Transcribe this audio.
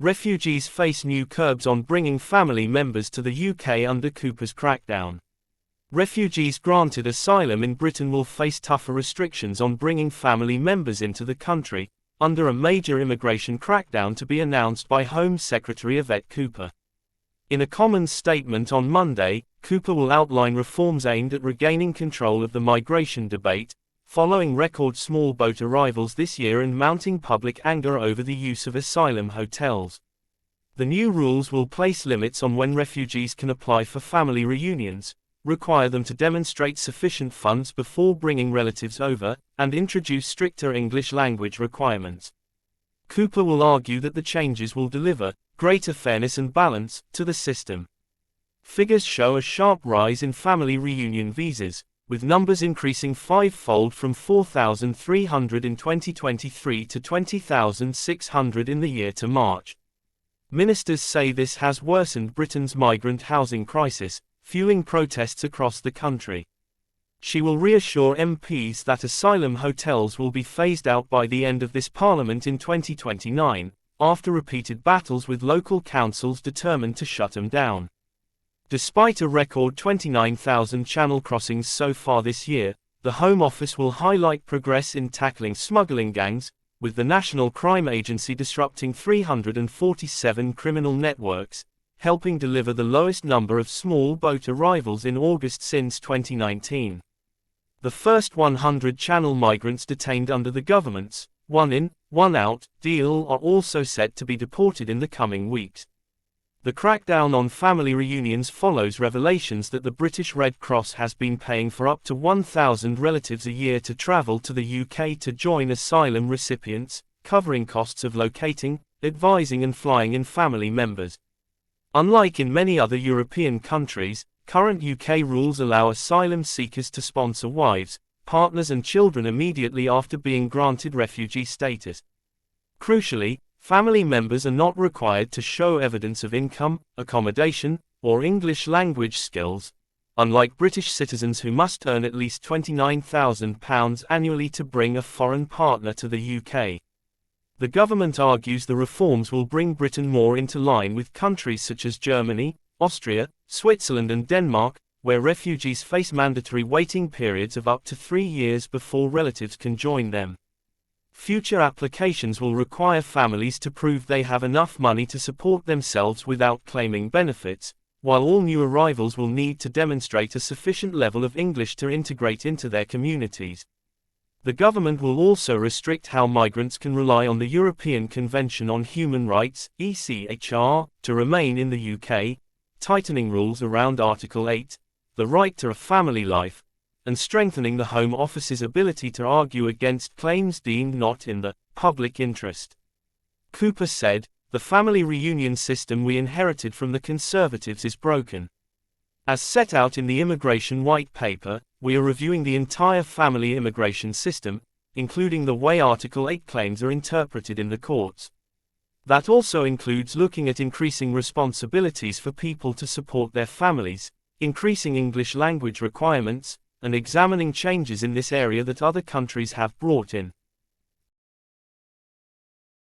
Refugees face new curbs on bringing family members to the UK under Cooper's crackdown. Refugees granted asylum in Britain will face tougher restrictions on bringing family members into the country, under a major immigration crackdown to be announced by Home Secretary Yvette Cooper. In a Commons statement on Monday, Cooper will outline reforms aimed at regaining control of the migration debate, following record small boat arrivals this year and mounting public anger over the use of asylum hotels. The new rules will place limits on when refugees can apply for family reunions, require them to demonstrate sufficient funds before bringing relatives over, and introduce stricter English language requirements. Cooper will argue that the changes will deliver greater fairness and balance to the system. Figures show a sharp rise in family reunion visas, with numbers increasing five-fold from 4,300 in 2023 to 20,600 in the year to March. Ministers say this has worsened Britain's migrant housing crisis, fueling protests across the country. She will reassure MPs that asylum hotels will be phased out by the end of this Parliament in 2029, after repeated battles with local councils determined to shut them down. Despite a record 29,000 channel crossings so far this year, the Home Office will highlight progress in tackling smuggling gangs, with the National Crime Agency disrupting 347 criminal networks, helping deliver the lowest number of small boat arrivals in August since 2019. The first 100 Channel migrants detained under the government's one in, one out deal are also set to be deported in the coming weeks. The crackdown on family reunions follows revelations that the British Red Cross has been paying for up to 1,000 relatives a year to travel to the UK to join asylum recipients, covering costs of locating, advising and flying in family members. Unlike in many other European countries, current UK rules allow asylum seekers to sponsor wives, partners and children immediately after being granted refugee status. Crucially, family members are not required to show evidence of income, accommodation, or English language skills, unlike British citizens who must earn at least £29,000 annually to bring a foreign partner to the UK. The government argues the reforms will bring Britain more into line with countries such as Germany, Austria, Switzerland and Denmark, where refugees face mandatory waiting periods of up to 3 years before relatives can join them. Future applications will require families to prove they have enough money to support themselves without claiming benefits, while all new arrivals will need to demonstrate a sufficient level of English to integrate into their communities. The government will also restrict how migrants can rely on the European Convention on Human Rights (ECHR) to remain in the UK, tightening rules around Article 8, the right to a family life, and strengthening the Home Office's ability to argue against claims deemed not in the public interest. Cooper said, "The family reunion system we inherited from the Conservatives is broken. As set out in the Immigration White Paper, we are reviewing the entire family immigration system, including the way Article 8 claims are interpreted in the courts. That also includes looking at increasing responsibilities for people to support their families, increasing English language requirements, and examining changes in this area that other countries have brought in."